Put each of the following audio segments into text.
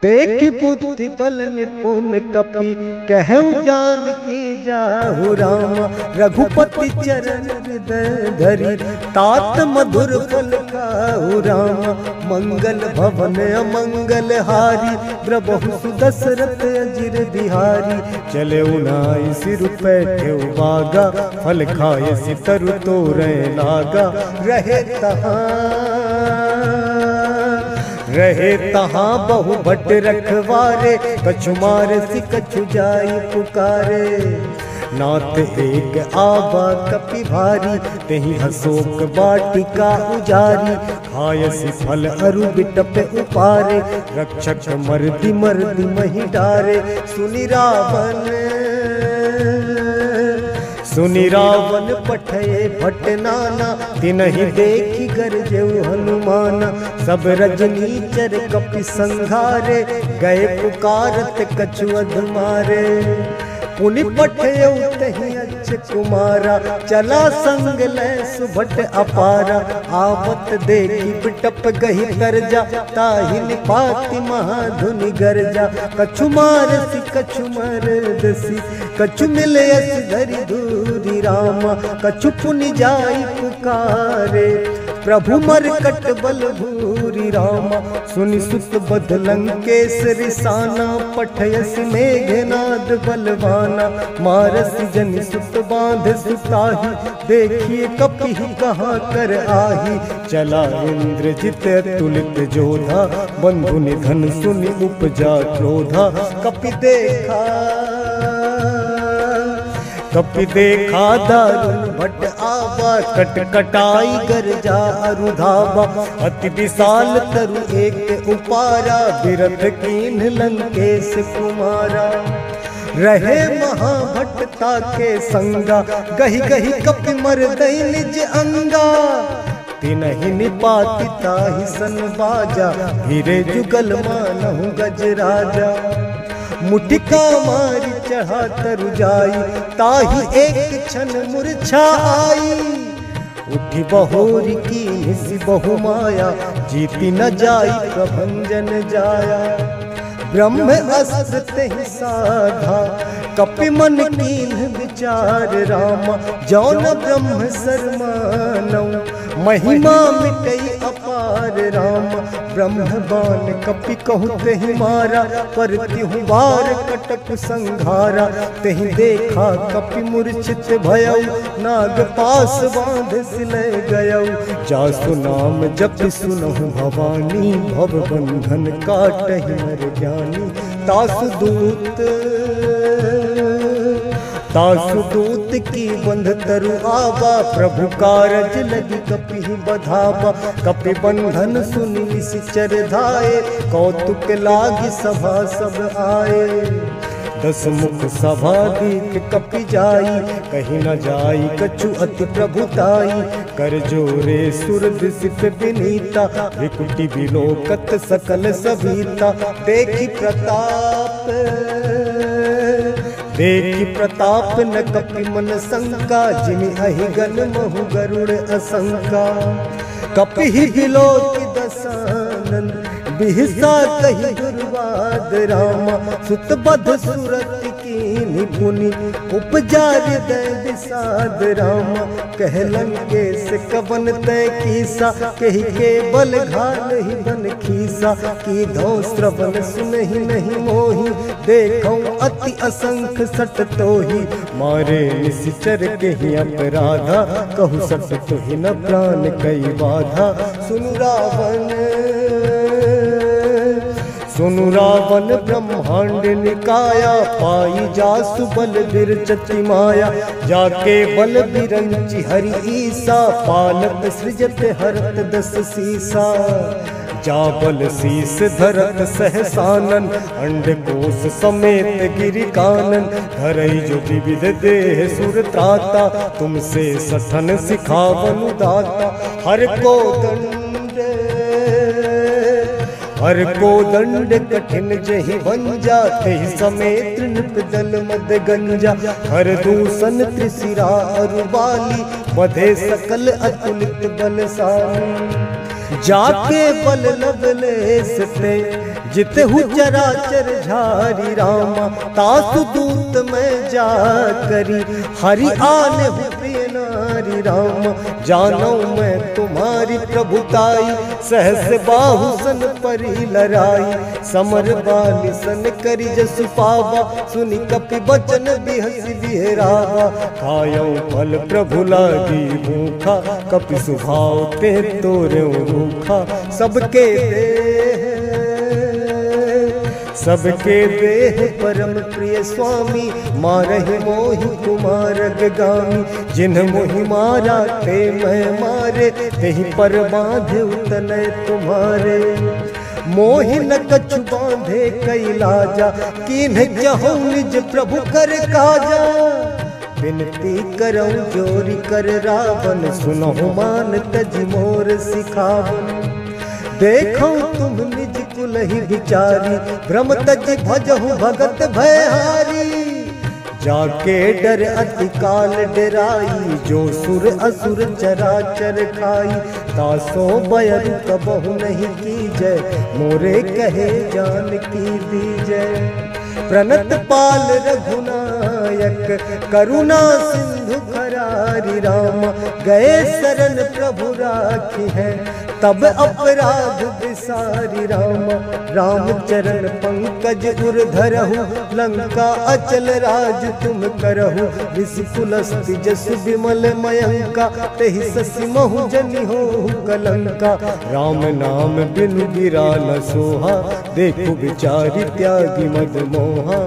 देखी बुद्धि बल निपुण कपि कहु जान की जाहु रामा। रघुपति चरण हृदय धरि तात मधुर फल खाहु रामा। मंगल भवन अमंगल हारी प्रभु सुदशरथ अजिर बिहारी। चले उनाई सिर पैठे बागा फल खाए सितरु तोरे लागा। रहे तहाँ बहु भट रखवारे कछु मारे सि कछु जाई पुकारे। नाथ एक आबा कपि भारी तेहि अशोक वाटिका उजारी। खायसि फल अरु बिटप उपारे रक्षक मर्दि मर्दि महि डारे। सुनि रावण पठये भट नाना तिनहि देखि गरजेउ हनुमाना। सब रजनीचर कपि संघारे गए पुकारत कछु अधमारे। पुनि पठयउ तहि अच्छ कुमारा चला संग लै सुभट अपारा। आवत देखि बिटप गहि करजा ताहि निपाति महाधुनि गरजा। कछु मारसि कछु मरदसि कछु मिलयसि धरि धूरि रामा। कछु पुनि जाई पुकारे प्रभु मरकट बल भूरि रामा। सुनि सुत बध लंकेश रिसाना पठयसि मेघनाद बलवाना। मारसि जनि सुत बांध सुताहि देखिए कपि कहाँ कर आही। चला इंद्रजित अतुलित जोधा बंधु निधन सुनि उपजा क्रोधा। कपि देखा दारुण भट आवा कटकटाई गरजा अरुधावा। अति विशाल तरु एक उपारा बिरथ कीन्ह लंकेश कुमारा। रहे महाभट्टता के संगा गहि गहि कपि मरदई निज अंगा। तिनहि निपाति ताहि सन बाजा हीरे जुगल मानहु गजराजा। मुटिका मारी चढ़ा तरु जाई ताहि एक क्षण मूर्छा आई। उठी बहोरी की निसि बहु माया जीति न जाई प्रभंजन जाया। ब्रह्म अस्त्र तेहि साधा कपि मन कीन्ह विचार रामा। जौन ब्रह्म सरमानौ महिमा मिटई अपार रामा। ब्रह्म बाण कपि कहु तेहि मारा पर तिहु बार कटक संघारा। तेहि देखा कपि मूर्छित भयउ नाग पास बांध सिलय गयउ। जासु नाम जपि सुनहु भवानी भव बंधन काटहि नर ज्ञानी। तासु दूत की बंध तरु आवा प्रभु कारज लगी कपि बधावा। कपि बंधन सुनि निश्चर धाये कौतुक लागी सभा सब आए। दस मुख सभा दीक कपि जाई कहीं न जाई कछु अति प्रभुताई। कर जोरे सुर दिसित विनीता विकुटि विलोकत सकल सभीता। देखि प्रताप न कपि मन शंका जिमि अहिगन महु गरुड़ असंका। कपि बिलोकि दसानन बिहसा कहि दुर्वाद रामा। सुत बध सुरत की निपुनि उपजा हृदय विषाद रामा। कह लंकेश कवन तय कीसा कहि के बल घालहि बन खीसा। की धौ श्रवण सुनहि नहीं मोहि देखौ अति असंख सट तोहि। मारे निश्चर केहि अपराधा कहु सट तोहि न प्राण कई बाधा। सुनु रावण ब्रह्मांड निकाया पाई जासु बल बिरचति माया। जाके बल बिरंचि हरि ईसा पालत सृजत हरत दस सीसा। जाबल शीस धरत सहसानन अंडकोश समेत गिरि कानन। धरई जो विविध देह सुर त्राता तुमसे सठन सिखावनु दाता। हर को दंड कठिन जहि भंजा तेहि समेत नृप दल मद गंजा। हर दूषण त्रिशिरा अरुबाली बधे सकल अतुलित बलशाली। जाके बल लवलेश ते जितहु चराचर झारी रामा, तासु दूत में जा करी, हरि आने प्रिय नारी रामा, जानो मैं तुम्हारी प्रभुताई, सहस बाहु सन परी लराई, समर बाली सन करी जसु पावा, सुनि कपि बचन बिहसि बिहरावा, खायो फल प्रभु लागी भूखा, कपि सुभाव ते तोरे रूखा, सबके देह परम प्रिय स्वामी, मारहि मोहि कुमार गामी, जिन्ह मोहि मारा ते मैं मारे, तेहि पर बांधे उतने तुम्हारे, मोहि न कछु बांधे कैलाजा, कीन्ह जहु निज प्रभु कर काजा, विनती करऊं जोरी कर रावण, सुनहु मान तज मोर सिखावन, देखो तुम निज कुलहि विचारी, भ्रम तज भजहु भगत भयहारी, जाके डर अति काल डराई, जो सुर असुर चराचर खाई, तासो बयरु कबहु नहीं कीजय, मोरे कहे जान की दीजय, प्रणत पाल रघुनायक, करुणा सिंधु खरारी रामा, गए शरण प्रभु राखी है, तब अपराध विसारी रामा, राम चरण पंकज उर धरहु, लंका अचल राज तुम करहु, विषकुलस्ति जसु विमल मयंका, तेहि ससि महु जनि होहु कलंका, राम नाम बिनु बिराल सोहा, देखु विचारि त्यागी मद मोहा,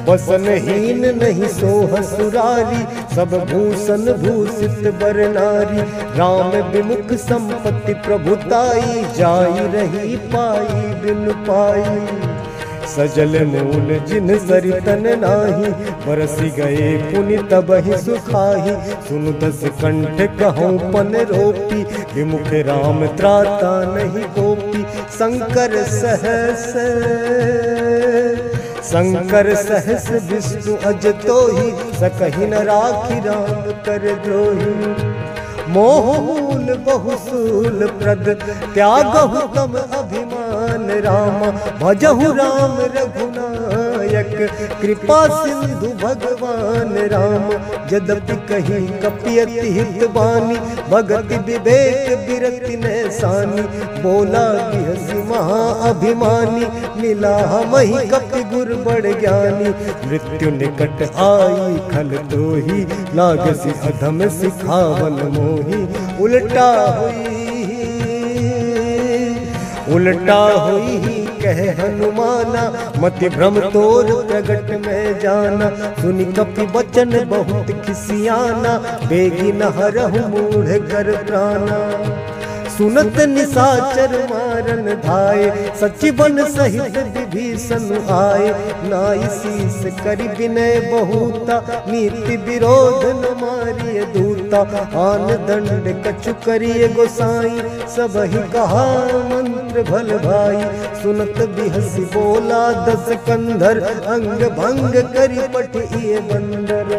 बसनहीन नहीं सोह सुरारी, सब भूषण भूषित बर नारी, राम विमुख संपत्ति प्रभुताई, जाई रही पाई बिन पाई, सजल मूल जिन सरितन नाही, बरसी गए पुनि तबहि सुखाही, सुनु दस कंठ कहूँ पन रोपी, विमुख राम त्राता नहीं गोपी, शंकर सहस विष्णु अज तोहि, सकहि न राखी राम कर द्रोही, मोह मूल बहुसूल प्रद, त्यागहु तम अभिमान रामा, भजहु राम रघुनायक, कृपा सिंधु भगवान राम, यद्यपि कही कपियति हित बानी, भगति विवेक बिरति नैसानी, बोला बिहसि महा अभिमानी, मिला हमहि कपि गुर बड़ ज्ञानी, मृत्यु निकट आई खल तोहि, लागसि अधम सिखावन मोहि, उल्टा हुई कह हनुमाना, मति भ्रम तोर प्रगट में जाना, सुनि कपि बचन बहुत खिसियाना, बेगी न हरहु मूढ़ कर प्राणा, सुनत निशाचर मारन धाये, सचिवन सहित विभीषण आए, नाई शीस करि विनय बहुता, नीति विरोध न मारिय दूता, आन दंड कछु करिय गोसाई, सबहि कहा मंत्र भल भाई, सुनत बिहसि बोला दस कंधर, अंग भंग करि पठिए बंदर,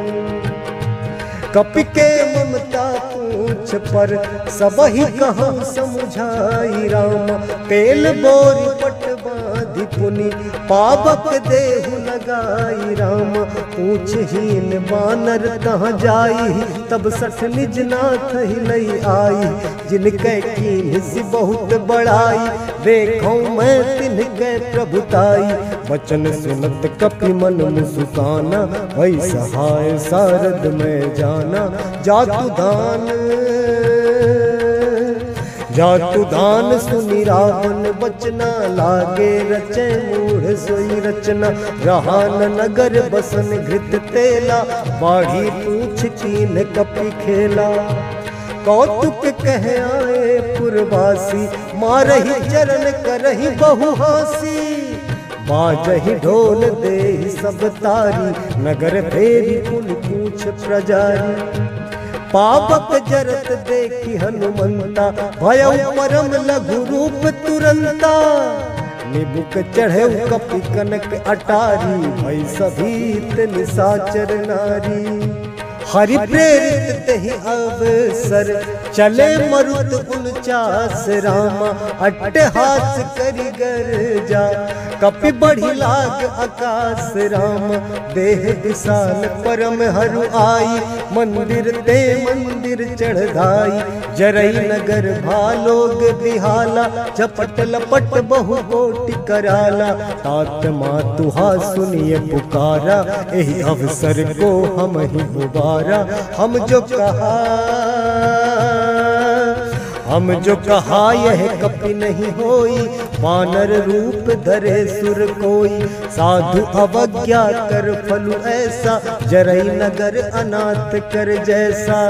कपि के ममता पूछ पर, सबहि कहूँ समुझाई रामा, तेल बोरी पट बांधि पुनि, पावक देहु लगाई रामा, पूछहीन बानर तहाँ जाई, तब सठ निज नाथ ही लई आई, जिनके कीन्हि बहुत बड़ाई, देखो मैं तिनके प्रभुताई, वचन सुनत कपि मन मुसुकाना, वही सहाय सारद में जाना, जातु दान सुनि रावण बचना, लागे रचे मूढ़ सोई रचना, रहा न नगर बसन घृत तेला, बाढ़ी पूछ कीन कपि खेला, कौतुक कह आए पुरवासी, मारहि चरण करहि बहु हासी, बाजहि ढोल देहि सब तारी, नगर फेरी पुनि पूछ प्रजारी, पावक जरत देखि हनुमंता, भयउ परम लघु रूप तुरंता, निबुक चढ़े कपि कनक अटारी, भई सभीत निशाचर नारी, हरि प्रेरित तेहि अवसर, चले मरुत 49 रामा अट्टहास करि गर्जा कपि बढ़ी लाग आकाश राम देह विशाल परम हरु आई मंदिर ते मंदिर चढ़ाई जरई नगर भालोग बिहाला झपट लपट बहु कोटि कराला तात मातुहा सुनिए पुकारा यही अवसर को हम ही उबारा हम जो कहा यह कपि नहीं होई वानर रूप धरे सुर कोई साधु अवज्ञा कर फलु ऐसा जरई नगर अनाथ कर जैसा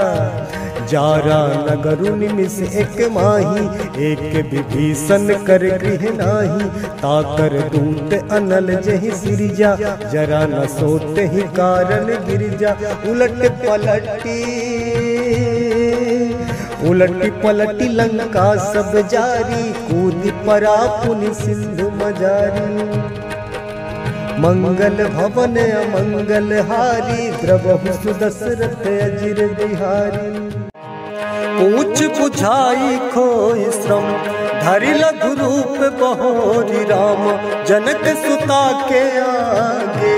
जारा नगरु निमिष एक माही एक विभीषण कर गृह नाही ताकर दूत अनल जहि सिरजा जरा न सोते ही कारण गिरजा उलटी पलटी लंका सब जारी कूद परा पुनि सिंधु मजारी मंगल भवन अमंगल हारी द्रवहु सुदशरथ अजिर बिहारी पूछ बुझाई खोई श्रम धरि लघु रूप बहोरी राम जनक सुता के आगे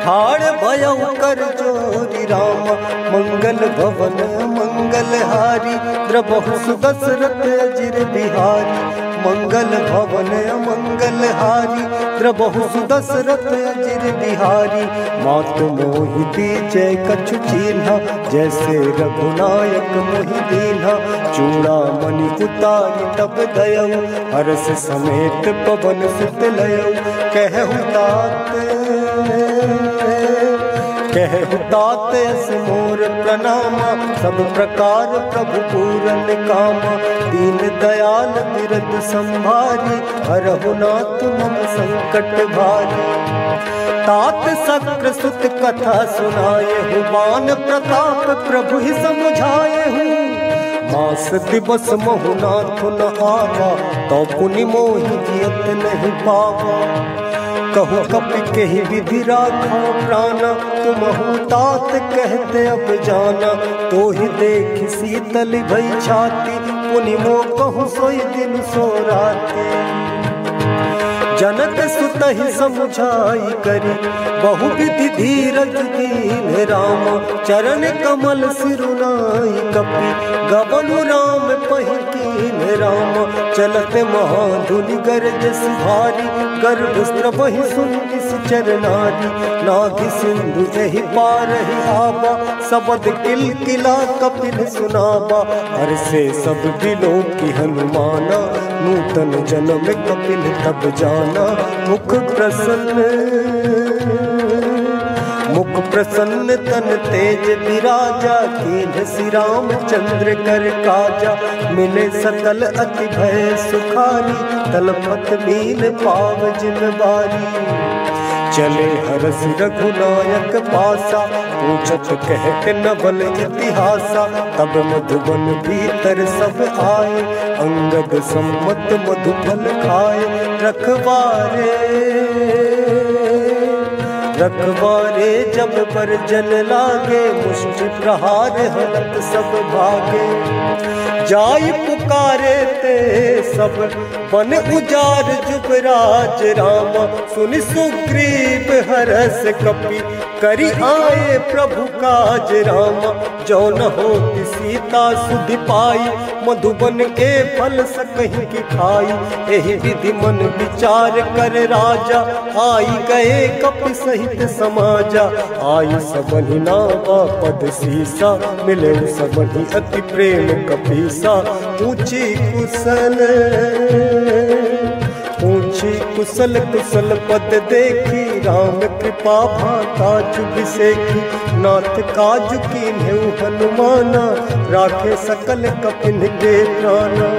ठाड़ भयउ कर जोरी राम मंगल भवन मंगल हारी द्रवहु सुदशरथ अजिर बिहारी मंगल भवन मंगल हारी द्रवहु सुदशरथ अजिर बिहारी मातु मोहि दीजै कछु चीन्हा जैसे रघुनायक मोहि दीन्हा चूड़ामणि उतारि तब दयउ हरष समेत पवन सुत लयउ कहु तात मोर प्रणामा सब प्रकार प्रभु पूरन कामा दीन दयाल बिरद संभारी हरहु नाथ मम संकट भारी तात शक्र सुत कथा सुनाए हूँ बान प्रताप प्रभु ही समझाए हूँ मास दिवस महु नाथ न आवा तो पुनि मोहि जियत नहीं पावा कहु कपि के ही विधि राखो प्राणा तुमहु तात कहते अब जाना तो ही देख शीतल भई छाती पुनि मो कहु सोई दिन सो राती जनक सुत ही समझाई करी बहु विधि धीरज दीन राम चरण कमल सिरुनाई कपि गबनु राम पहिकीन राम चलत महाधुनि गरजस भारी गर्भ वही सुन इस चरनारी नाभि सिंधु एहि पार ही आबा सबद किल किला कपिल सुनाबा हर से सब दिलों की हनुमाना नूतन जन्म कपिल तब जाना मुख प्रसन्न तन तेज विराजा कीन्ह श्री राम चंद्र कर काजा मिले सकल अति भय सुखारी तलपत मीन पाव जिन बारी चले हरस रघुनायक पासा पूछत कहत नवल इतिहासा तब मधुबन भीतर सब आए अंगद सम्मत मधुफल खाए रखवारे जब पर जल लागे मुष्टि प्रहार हलत सब भागे जाई पुकारे ते सब बन उजार जुबराज राम सुनि सुग्रीव हरस कपि करि आए प्रभु काज राम जो न होती सीता सुधि पाई मधुबन के फल सकहि की खाई एहि विधि मन विचार कर राजा आई गए कपि सहित समाजा आई सबहि नावा पद सीसा मिले सबहि अति प्रेम कपीसा ऊंची कुशल कुशल पद देखी राम कृपा भाता चुभ सेखी नाथ काज कीन्हु हनुमाना राखे सकल कपिन के प्राणा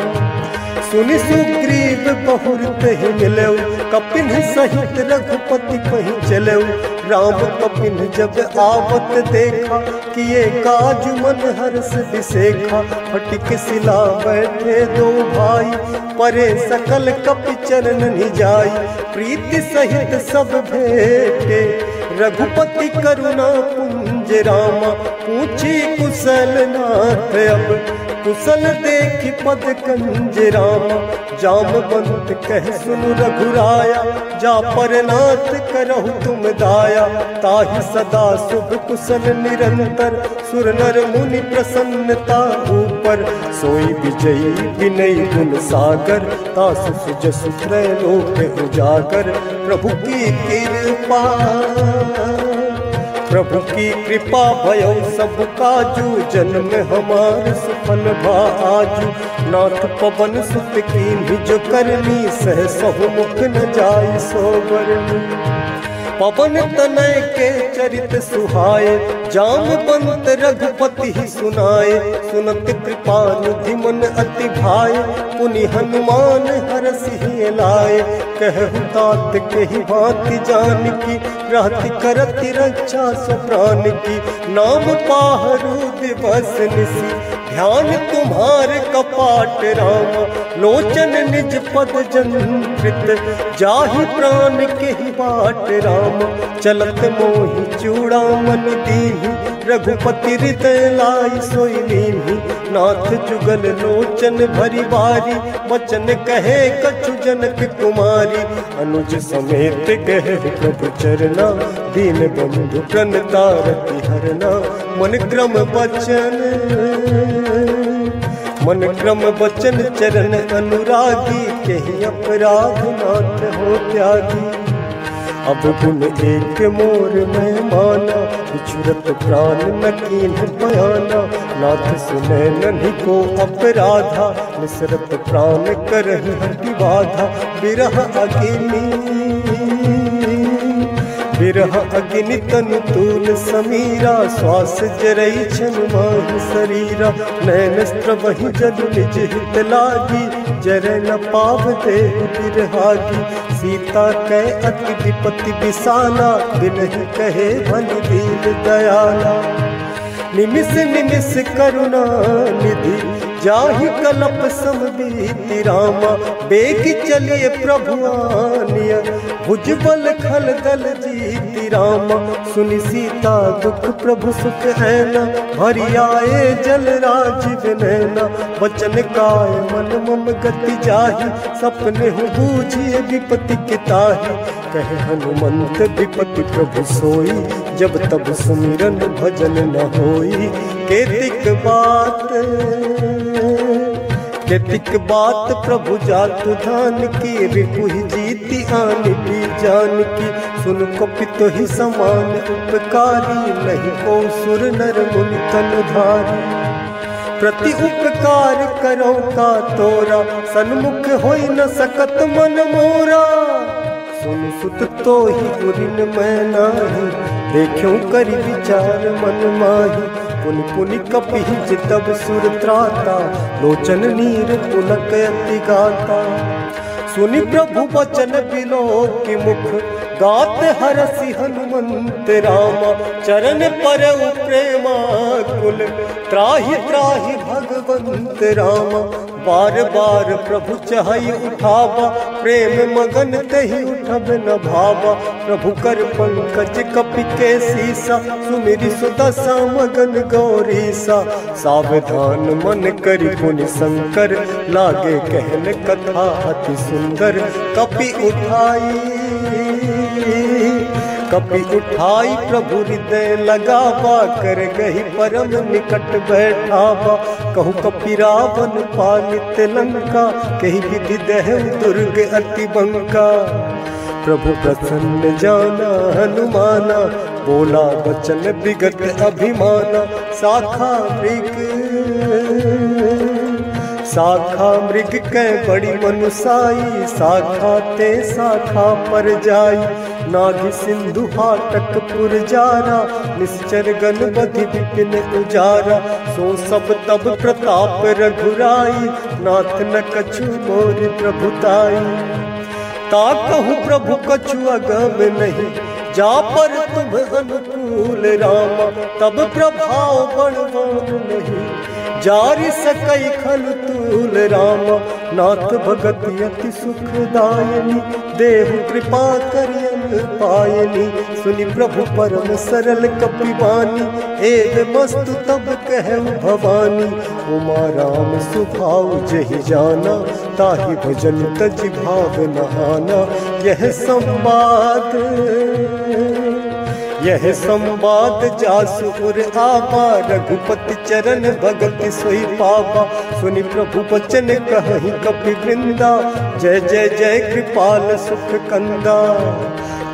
सुनि सुग्रीव बहुरत ही मिलऊ कपिन सहित रघुपति पहि चलऊ राम कपिन जब आवत देखा किए काज मन हर्ष बिसेखा फटिक सिला बैठे दो भाई परे सकल कपि चरण निजाई प्रीति सहित सब भेटे रघुपति करुणा पुंज रामा पूछी कुशल नाथ अब कुशल देखी पद कंज रामा, जामवंत कह सुन रघुराया, जा परनाथ करहु तुम दाया, ताहि सदा शुभ कुशल निरंतर, सुर नर मुनि प्रसन्नता ऊपर, सोई विजयी विनयी गुण सागर, तासु सुजसु त्रैलोक उजागर, प्रभु की कृपा प्रभु की कृपा भयो सब काजू, जन्म हमार सफल भा आजू, नाथ पवन सुत कीन्ही जो करनी, सह सहु मुख न जाय सो बरनी, पवन तनय के चरित सुहाए, जामवंत रघुपति ही सुनाए, सुनत कृपा निधि मन अति भाए, पुनि हनुमान हरषि लाए, कहु तात केहि भांति जानकी, रहति करति रक्षा सो प्राण की, नाम पाहरु दिवस निसी, ध्यान तुम्हार कपाट रामा, लोचन निज पद जंत्रित, जाहि प्राण केहि बाट रामा, चलत मोहि चूड़ामन दीन्ही, रघुपति हृदय लाई सोई लीन्ही, नाथ जुगल लोचन भरी बारी, वचन कहे कछु जनक कुमारी, अनुज समेत कहे प्रभु चरना, दीन बंधु प्रणता रति हरना, मन क्रम वचन चरण अनुरागी, कहीं अपराध नाथ हो त्यागी, अब गुण एक मोर में माना, बिछुरत प्राण न कीन्ह बयाना, नाथ सुनै नन्हि को अपराधा, निसरत प्राण करहि हरि बाधा, बिरह अग्नि तनु तूल समीरा, श्वास जरई छन माहि शरीरा, नैन स्त्रवहि जल निज हित लागी, जरै न पाव देहु बिरहागी, सीता कै अति विपत्ति बिसाना, बिनहि कहे भलि दीन दयाला, निमिष निमिष करुणा निधि, जाहि कलप समबीति रामा, बेग चलिए प्रभु आनिया, भुजबल खल दल जीति रामा, सुनि सीता दुख प्रभु सुख ऐना, भरि आए जल राजीव नैना, वचन काय मन मम गति जाहि, सपने हूँ बूझिए विपत्ति किताहि, कहे हनुमंत विपत्ति प्रभु सोई, जब तब सुमिरन भजन न होई, केतिक बात प्रभु जातु धान की, रिपुहि जीति आनि भी जान की, सुन कपित ही समान उपकारी, नहीं को सुर नर मुनि तनु धारी, प्रति उपकार करो का तोरा, सन्मुख होई न सकत मन मोरा, सुन सुत तो ही गुरिन मैं नाही, देखूं करि विचार मन माही, पुनि पुनि कपिहि जितब सुर त्राता, लोचन नीर पुलक अति गाता, सुनि प्रभु वचन बिलोकि मुख, गात हरषि हनुमंत रामा, चरण परउ प्रेमाकुल, त्राहि त्राहि भगवंत रामा, बार बार प्रभु चहई उठावा, प्रेम मगन तहि उठब न भावा, प्रभु कर पंकज कपि के सीसा, सुमिरि सुदशा मगन गौरीसा, सावधान मन करि पुनि शंकर, लागे कहन कथा अति सुंदर, कपि उठाई प्रभु हृदय लगावा, कर गही परम निकट बैठावा, कहु कपि रावण पालित लंका, कही विधि दहु दुर्ग अति बंका, प्रभु प्रसन्न जाना हनुमाना, बोला वचन विगत अभिमाना, शाखा मृग कै बड़ी मनुसाई, शाखा ते शाखा पर जाई, नाभि सिंधु हाटक पुर जारा, निश्चर गण बधि विपिन उजारा, सो सब तब प्रताप रघुराई, नाथ न कछु मोर प्रभुताई, ताकहु प्रभु कछु अगम नहीं, जा पर तुम अनुकूल रामा, तब प्रभाव बलवान नहीं, जारी सकई खल तूल रामा नाथ भगत अति सुखदायनी देहु कृपा करियन पायनी सुनि प्रभु परम सरल कपिवानी एद मस्तु तब कहु भवानी उमा राम सुभाव जहि जाना ताहि भजन तज भाव नहाना यह संवाद जासुर आबा रघुपति चरण भगत सोई पावा सुनि प्रभु वचन कहहि कपि वृंदा जय जय जय कृपाल सुख कंदा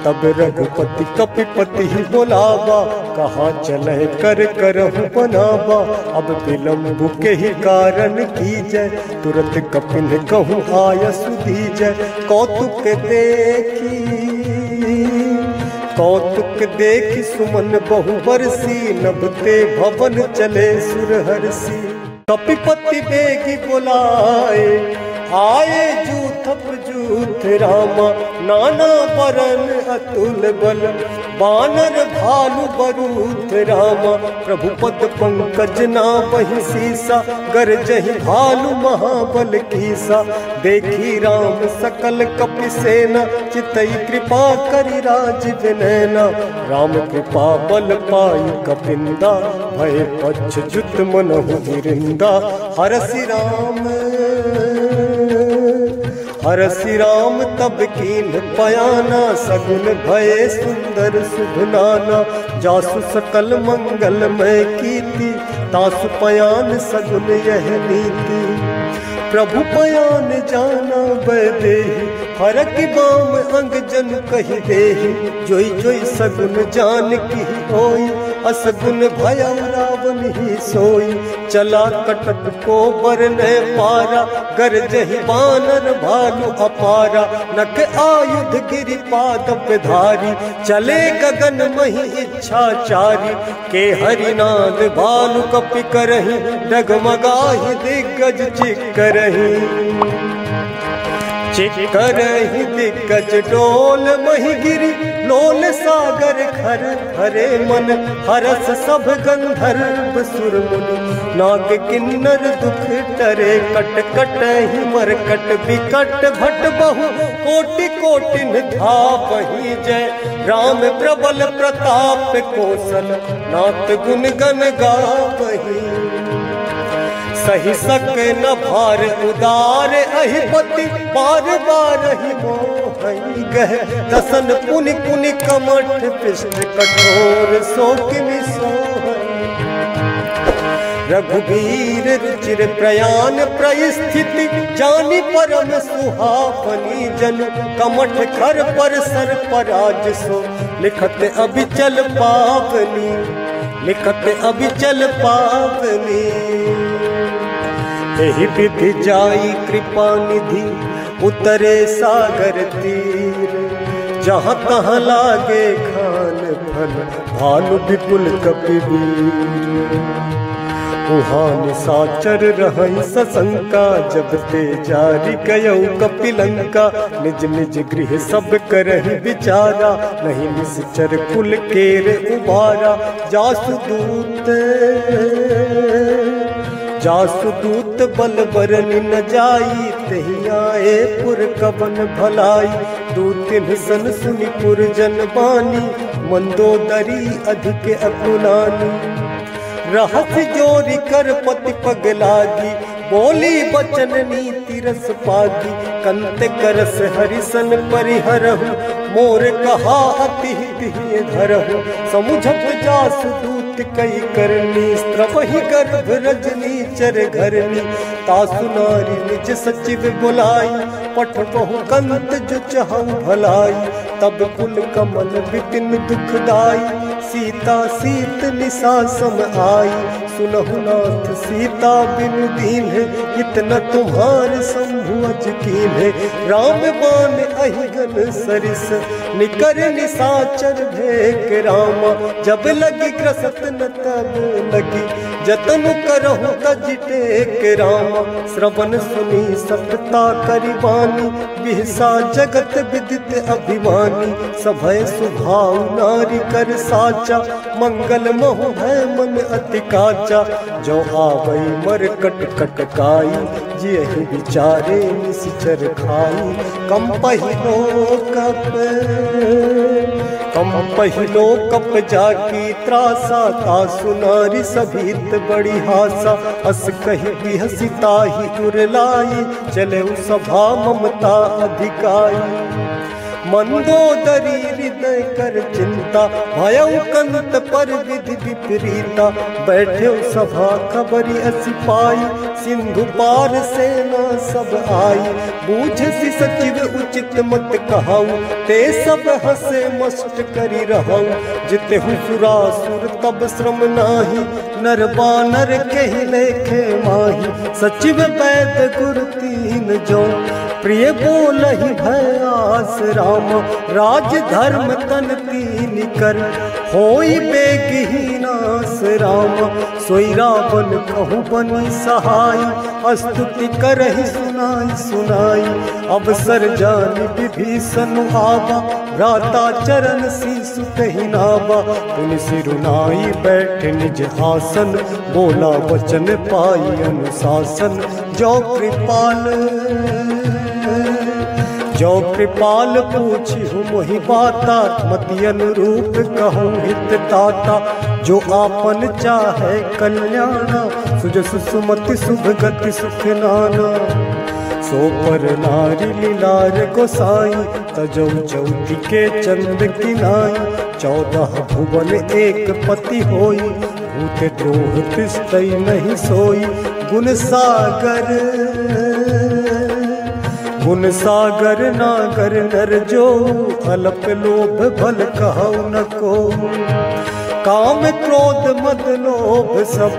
तब रघुपति कपिपति ही बोलावा कहाँ चले कर करहु बनावा अब विलम्ब के ही कारण कीजय तुरंत कपिन कहूँ आय सुधीजय कौतुक देखि सुमन बहु बरसी नभते भवन चले सुरहरसी कपिपति बेगी बुलाए आए जूथप जूथ रामा नाना बरन अतुल बल बानर भालु बरूथ रामा प्रभु पद पंकज नावहि सीसा गरजहि भालु महाबल कीसा देखी राम सकल कपि सेना चितई कृपा करि राज विनैना राम कृपा बल पाई कपिंदा भय पच्छ जुत मनहु गिरिंदा हरसि राम तब कीन पयाना सगुन भये सुंदर शुभनाना जासु सकल मंगलमय कीर्ति तासु पयान सगुन यह नीति प्रभु पयान जाना बदेहि हरक बाम अंग जन कहि देहि जोई जोई सगुन जान की होई असगुन भय रावण ही सोई चला कटक को बरन पारा गरजहि बानर भालु अपारा नख आयुध गिरि पादप धारी चले गगन मही इच्छाचारी के हरिनाद भालु कपि करहि डगमगाहि दिग्गज चिकरहि दिग्गज डोल मही गिरि लोल सागर खर हरे मन हरस सब गंधर्व सुर मुनि नाग किन्नर दुख टरे कट कट ही मरकट विकट भट बहु कोटि कोटिन धावहि जय राम प्रबल प्रताप कौशल नाथ गुण गन गावहि सही सक न भार उदार अहिपति बार बार ही मोहि गह दसन पुनि पुनि कमठ पृष्ठ कठोर सोकिनि सोहई रघुवीर रुचिर प्रयाण प्रस्थिति जानी परम सुहावनी जन कमठ खर पर सर पराज सो लिखत अबिचल पावनी एहि विधि जाई कृपा निधि उतरे सागर तीर जहाँ तहाँ लागे खान फल भानु विपुल कपिवीर उहान साचर रहई सशंका जब ते जारी गयऊ कपिलंका निज निज गृह सब करहि विचारा नहीं निश्चर कुल केर उबारा जासुदूत बल बरनि न जाई तहि आए पुर कवन भलाई दूतिन सन सुनि पुर जन बानी मंदोदरी अधिक अकुलानी रहस जोरी कर पति पग लागी बोली बचन नीति रस पागी कंत करस हरिसन परिहरहु मोर कहा अति हित धरहु समुझत जासुदूत कई करनी स्त्रवहि गर्भ रजनी चर घरनी तासु नारी निज सचिव बुलाई पठ बहु कंत जो चहु भलाई तब कुल कमल बिपिन दुखदाई सीता सीत निशा सम आई सुनहु नाथ सीता बिन दीन है इतना तुम्हारे संभुज कीन है राम बान अहिगन सरिस निकर निशाचर भेक रामा जब लगी ग्रसत न तब लगी जतन करहु तज टेक रामा श्रवण सुनी सपता करिबानी बिहसा जगत विदित अभिमानी सभय सुभाव नारी कर साज साचा, मंगल मोह है मन अति काचा। जो आवई मर कट कटकाई, जियहि बिचारे निश्चर खाई। कम पहिलो कप जाकी त्रासा, तासु नारी सभीत बड़ी हासा। हस कही भी हसिता ही उरलाई, चले सभा ममता अधिकाई। मंदोदरी हृदय कर चिंता, भयउ कंत पर विधि विपरीता। बैठे सभा खबरी असी पाई, सिंधु पार सेना सब आई। बूझसी सचिव उचित मत कहाऊ, ते सब हसे मस्त करी रहऊ। जिते सुरासुर तब श्रम नाही, नर बानर कहि लेखे माही। सचिव वैद्य गुरु तीन जो, प्रिय बोलहि भय आस राम। राज धर्म तन तीन कर, होई बेगहि नास राम। सोई रावण कहूँ बनी सहाय, स्तुति करहि सुनाई सुनाई। अवसर जानि विभीषण आवा, भ्राता चरण शीस कहि नावा। पुनि सिरुनाई बैठ निज आसन, बोला वचन पाई अनुशासन। जो कृपाल पूछी मोहि बाता, मति अनुरूप कहूँ हित ताता। जो आपन चाहे कल्याणा, सुजसु सुमति शुभ गति सुख नाना। सो पर नारी लीलार गोसाई, तजौ चौथी के चंद किनाई। 14 भुवन एक पति होई, भूत द्रोह तिस्तई नहीं सोई। गुण सागर नागर नर जो, अल्प लोभ भल कहु न को। काम क्रोध मद लोभ सब,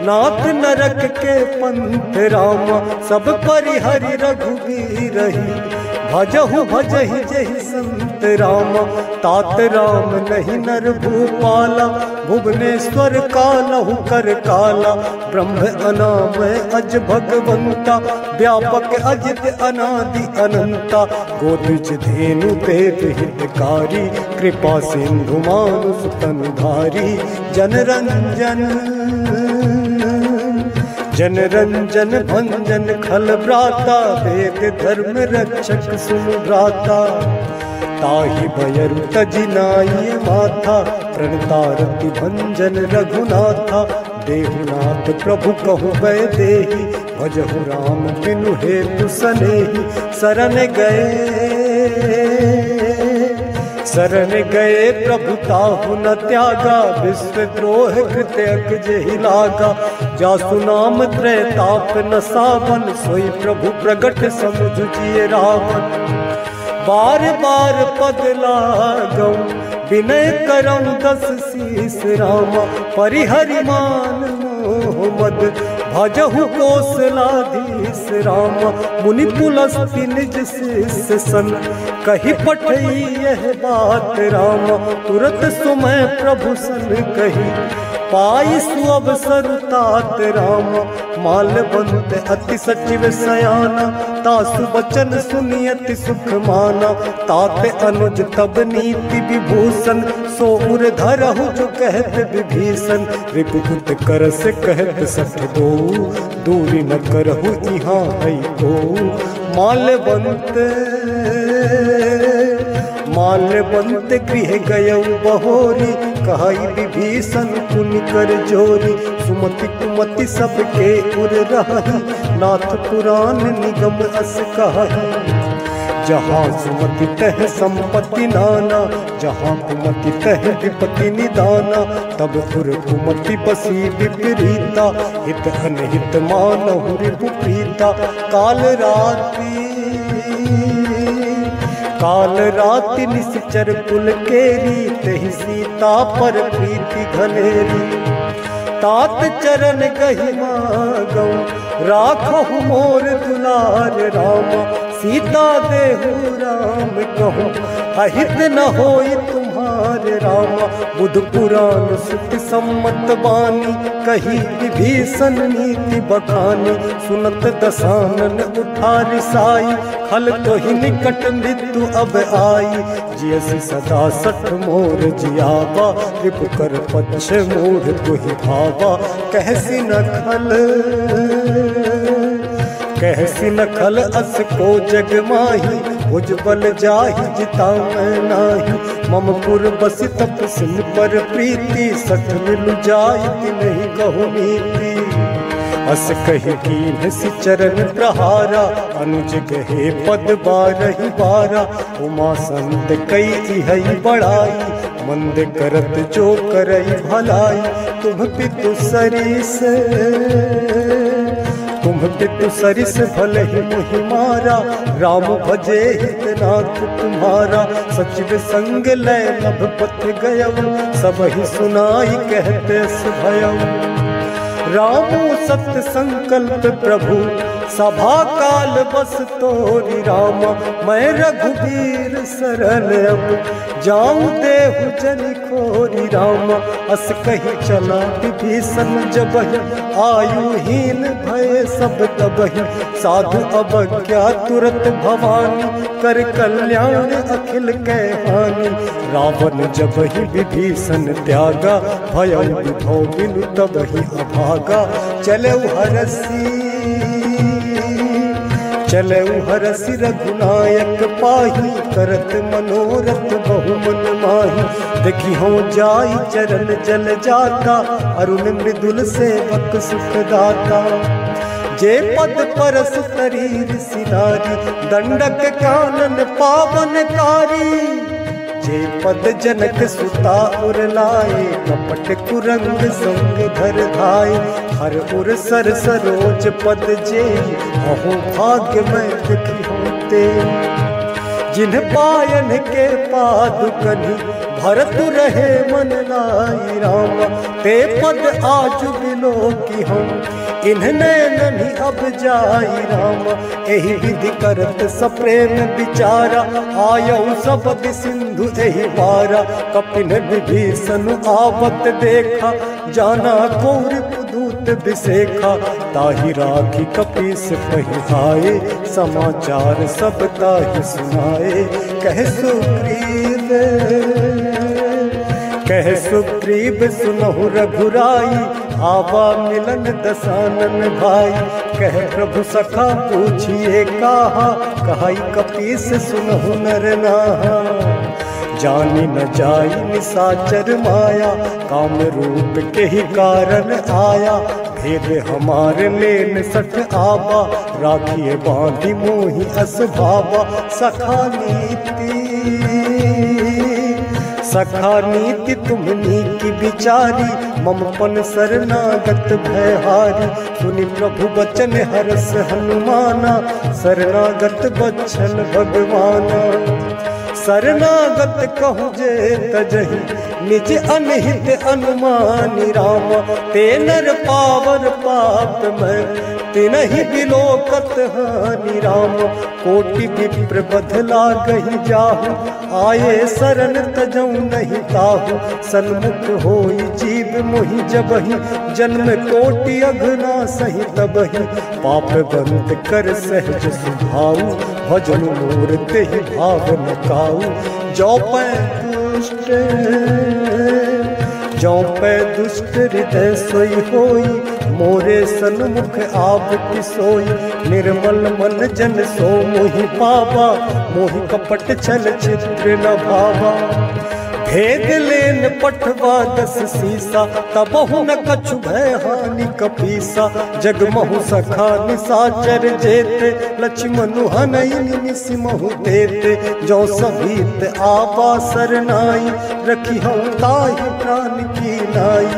नाथ नरक के पंथ रामा। सब परिहरि रघुबीरहि, भजहु भजहि जहि संत रामा। तात राम नहीं नर भूपाला, भुवनेश्वर कालहु कर काला। ब्रह्म अनामय अज भगवंता, व्यापक अजित अनादि अनंता। गोद्विज धेनु देव हितकारी, कृपा सिंधु मानुष तनुधारी। जनरंजन भंजन खल भ्राता, वेद धर्म रक्षक सुनु भ्राता। ताहि भयरु तजि नाई माथा, प्रणतारति भंजन रघुनाथा। देहुनाथ प्रभु कहु भय देहि, भजहु राम बिनु हेतु सनेहि। शरण गए प्रभु ताहु न त्यागा, विश्वद्रोह कृतयक जेहि लागा। जासु नाम त्रैताप न सावन, सोई प्रभु प्रगट समुझ जिय रावण। बार बार पद लागौ, विनय करऊँ 10 शीस रामा। परिहरि मान मोह मद, भजहु कौशलाधीश रामा। मुनि पुलस्ति निज शिष्य सन, कही पठई यह बात रामा। तुरत सुमय प्रभु सन कही, पाई सुअवसर तात रामा। मालवंत अति सचिव सयाना, तासु बचन सुनियति सुख माना। तात अनुज तब नीति विभूषण, सो उर धरहु जो कहत विभीषण। रिपुपुत कर से कहत सठ दो, दूरी न करहु इहाँ है को। माल्यवंत गृह गयऊ बहोरी, कहाई विभीषण पुनि कर जोरी। सुमति कुमति सबके उर रही, नाथ पुराण निगम अस कहाई। जहाँ सुमति तह संपत्ति नाना, जहाँ कुमति तह विपत्ति निदाना। तब उर कुमति बसी विपरीता, हित अनहित मानहु रिपुप्रीता। काल राति निश्चर कुल केरी, तहि सीता पर प्रीति घनेरी। तात चरण गहि मागौ, राखहु मोर दुलार रामा। सीता देहु राम कहूँ, अहित न होई तुम तुम्हारे रामा। बुध पुराण सुत सम्मत बानी, कही विभीषण नीति बखानी। सुनत दसानन उठा रिसाई, खल तो ही निकट मृत्यु अब आई। जियसि सदा सठ मोर जियावा, रिपु कर पक्ष मूढ़ तुहि भावा। कहसी न खल अस को जग माही, भुज बल जाहि जिता मैं नाही। मम पुर बसि तप सिन पर प्रीति, सठ मिलु जाहि नहीं कहु नीति। अस कहि कीन्ह सि चरण प्रहारा, अनुज गहे पद बारहि बारा। उमा संत कई इहै बड़ाई, मंद करत जो करई भलाई। तुम पितु सरिस भले ही मुहि मारा, राम भजे हित नाथ तुम्हारा। सचिव संग लय नभ पथ गयऊ, सब ही सुनाई कहते भयऊ। रामो सत्य संकल्प प्रभु, सभा काल बस तोरी रामा। मैं रघुवीर शरण अब, जाऊं देहु जन खोरी रामा। अस कही चला विभीषण जबहि, आयुहीन भय सब तबहि। साधु अवज्ञा तुरत भवानी, कर कल्याण अखिल कै हानि। रावण जबहि विभीषण त्यागा, भयउ विभव बिनु तबहि अभागा। चलऊ हरसि रघुनायक पाही, करत मनोरथ बहु मन माही। देखी हो जाई चरण जल जाता, अरुण मृदुल सेवक सुख दाता। जे पद परस शरीर सिनारी, दंडक कानन पावनकारी। जे पद जनक सुता उर लाए, कपट कुरंग संग धर धाय। हर उर सर सरोज पद जे, अहो भाग्य मैं दुखी होते। जिन्ह पायन के पादुकनि, भरत रहे मन लाई रामा। ते पद आज बिलो की हम, इन्हने नहीं अब जाई रामा। एहि विधि करत सप्रेम विचारा, आयऊ सबद सिंधु एहि पारा। कपिन विभीषण आवत देखा, जाना कौर पुदूत बिसेखा। ताहि राखी कपीस कहि आए, समाचार सब ताहि सुनाए। कह सुग्रीव सुनहु रघुराई, आवा मिलन दसानन भाई। कह प्रभु सखा पूछिए काहा, कहाई कपीस सुनहु नर नाहा। जानी न जाई निसाचर माया, काम रूप के ही कारण आया। भेद हमारे लेन सठ आवा, राखिए बांधी मोहि अस भावा। सखा नीति तुमनी की बिचारी, ममपन शरणागत भयहारी। सुनि प्रभु बचन हरस हनुमाना, शरणागत बचन भगवाना। शरणागत कहु जे तजहि, निज अनहित अनुमानी रामा। ते नर पावर पाप मैं, तिनहि बिलोकत हानि रामा। कोटि विप्र बधला गहि जाहु, आये शरण तजौ नहीं ताहु। सन्मुख होई जीव मोहि जबहि, जन्म कोटि अघना सहि तबहि। पाप बंद कर सहज सुभाऊ, भजन मोर तेहि भाव न काऊ। जौ पै दुष्ट हृदय सोई होई, मोरे सन्मुख आप सोई। निर्मल मन जन सो मोहि पावा, मोहि कपट छल चित्र न भावा। भेद लेन पठवा दस सीसा, तबहु न कछु भय हानि कपीसा। जगमहु सखा निसाचर जेते, लक्ष्मणु हनहि निमिषमहु देते। जो सभीत आवा सरनाई, रखी हम ताहि प्राण की नाई।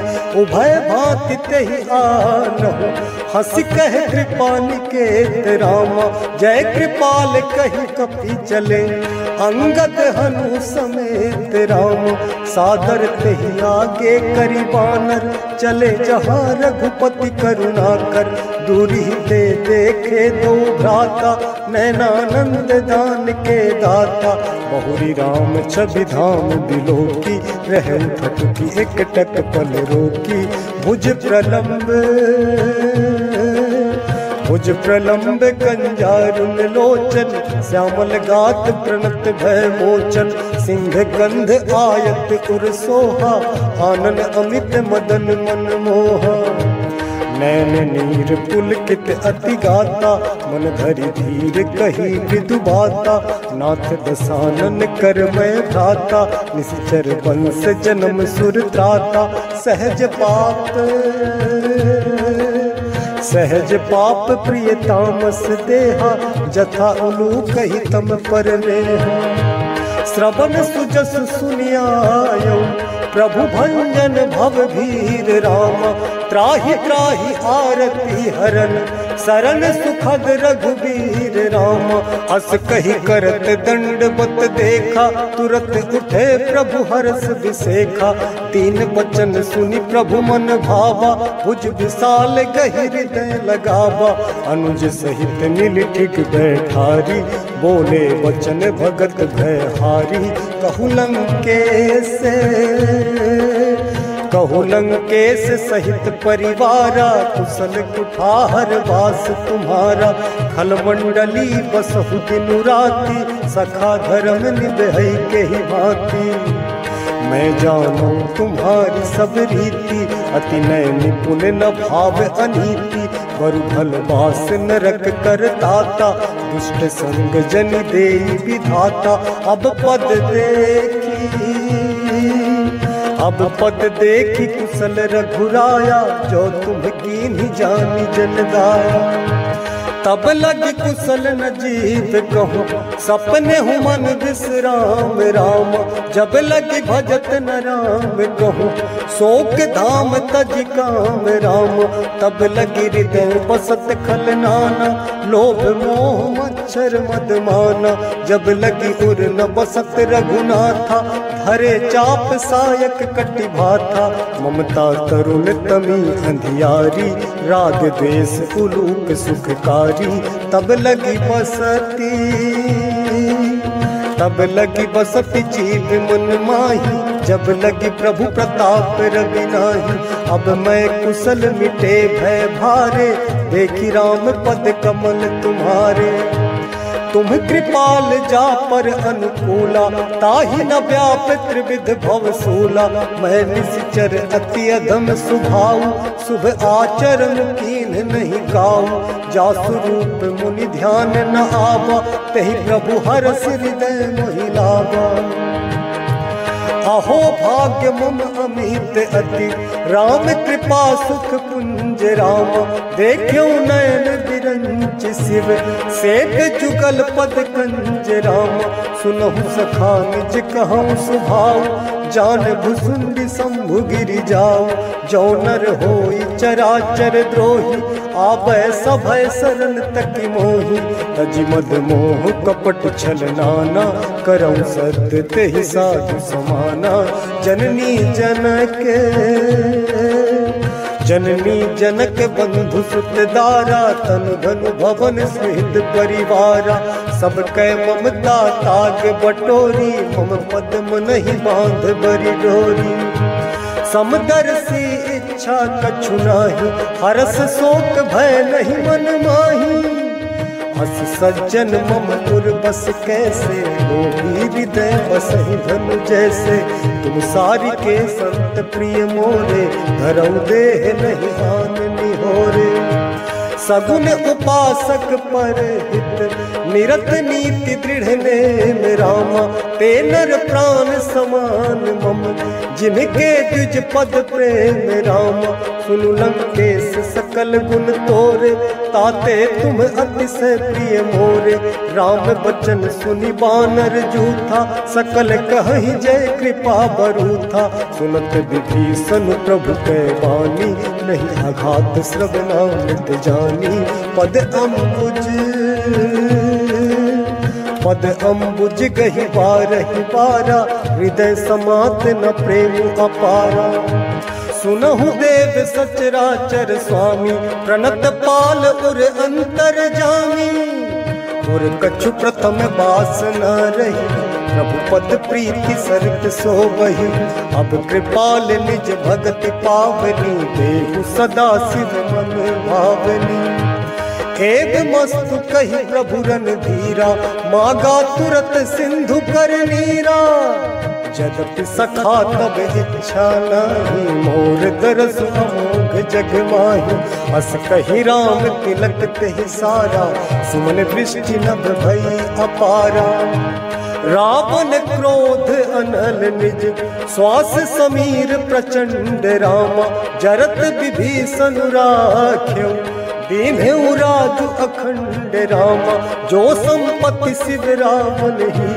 उभय भांति तेहि आनहु, हंसी कह कृपा निकेत रामा। जय कृपाल कहि कपि चले, अंगद हनु समेत राम। सादर तेहि आगे करि बानर, चले जहाँ रघुपति करुणा कर। दूरी दे देखे दो भ्राता, नैनानंद दान के दाता। बहुरी राम छवि धाम बिलोकी, रह उठक की एक टक पल रोकी। भुज प्रलंब कंजारुन लोचन, श्यामल गात प्रणत भय मोचन। सिंह गंध आयत उर सोहा, आनन अमित मदन मन मोहा। नैन नीर पुलकित अति गाता, मन धरि धीर कही विदु बाता। नाथ दसानन कर मैं भ्राता, निश्चर वंश जन्म सुर त्राता। सहज पाप प्रिय तामस देहा, जथा उलू कही तम पर नेहा। श्रवण सुजस सुनियायो, प्रभु भंजन भव भीर रामा। त्राहि त्राहि आरती हरन, शरण सुखद रघुबीर रामा। अस कही करत दंडवत देखा, तुरत उठे प्रभु हर्ष विसेखा। तीन वचन सुनि प्रभु मन भावा, भुज विशाल गहि हृदय लगावा। अनुज सहित मिल ठिक बैठारी, बोले वचन भगत भय हारी। कहु लंकेश सहित परिवारा, कुशल कुठार वास तुम्हारा। खलमंडली बसहु दिनु राति, सखा धर्म निभहि के ही भांति। मैं जानू तुम्हारी सब रीति, अति नय निपुण न भाव अनीति। बरु भल बास नरक कर ताता, दुष्ट संग जन देई विधाता। अब पद देखी कुशल रघुराया, जो तुम कीन्ही जानी जन दाया। तब लगी कुशल न जीत कहूँ, सपने हूँ मन विश्राम राम। जब लगी भजत न राम कहूँ, शोक धाम तज काम राम। तब लगी हृदय बसत खल नाना, लोभ मोह मच्छर मद माना। जब लगी उर न बसत रघुनाथा, हरे चाप सायक कटि भाथा। ममता तरुण तमी अंधियारी, राग द्वेष उलूक सुखकारी। तब लगी बसती जीव मन माही, जब लगी प्रभु प्रताप रवि नाही। अब मैं कुशल मिटे भय भारे, देखी राम पद कमल तुम्हारे। तुम कृपाल जा पर अनुकूला, ताहि न व्याप त्रिविध भव सूला। मैं निश्चर अति अधम सुभाऊ, शुभ आचरण कीन नहीं गाऊ। जासु रूप मुनि ध्यान न आवा, तहि प्रभु हरस हृदय मोहि लावा। अहो भाग्य मम अमित अति, राम कृपा सुख पुंज राम। देखो नयन बिरंच शिव, सेठ जुगल पद कंज राम। सुनहु सखा निज कहूँ सुभाव, जान भुसुंडी शंभु गिरि जाओ। जो नर होई चराचर द्रोही, आबै सभय शरण तकी मोही। तजि मद मोह कपट छल नाना, करऊँ सत्य तेहि साधु समाना। जननी जनक बंधु सुत दारा, तनु धनु भवन स्मृत परिवारा। सब कै ममता ताग बटोरी, मम पद्म नहीं बांध बरि डोरी। समदर्शी इच्छा कछु नाही, हरस शोक भय नहीं मन माही। हस सज्जन मम पुर बस कैसे, लोभी हृदय बसहि धनु जैसे। तुम सारि के संत प्रिय मोरे, धरऊ देह नहीं आन निहोरे। सगुन उपासक पर हित, निरत नीति दृढ़ नेम रामा। ते नर प्राण समान मम, जिनके द्विज पद प्रेम रामा। सुनु लंकेश सकल गुण तोरे, ताते तुम अतिशय प्रिय मोरे। राम बचन सुनि बानर जूथा, सकल कहि जय कृपा बरूथा। सुनत विभीषण प्रभु कै वाणी, नहीं आघात श्रवणामृत जानी। पद अम्बुज गहि बारहि बारा, हृदय समात न प्रेम अपारा। सुनहु देव सचराचर स्वामी, प्रणत पाल उर अंतर जामी। और कछु प्रथम बास न रही, प्रभु पद प्रीति सरित सो वही। अब कृपाल निज भगति पावनी, देहु सदा शिव मन भावनी। एक मस्तु कही प्रभु रणधीरा, मागा तुरत सिंधु कर नीरा। जदपि सखा तब इच्छा नहीं, मोर दरस अमोघ जग माही। अस कही राम तिलक तेहि सारा, सुमन वृष्टि नभ भई अपारा। रावण क्रोध अनल निज, श्वास समीर प्रचंड रामा। जरत विभीषण राख्यो, दीन्हु राजु अखंड रामा। जो संपत्ति शिव रावण ही,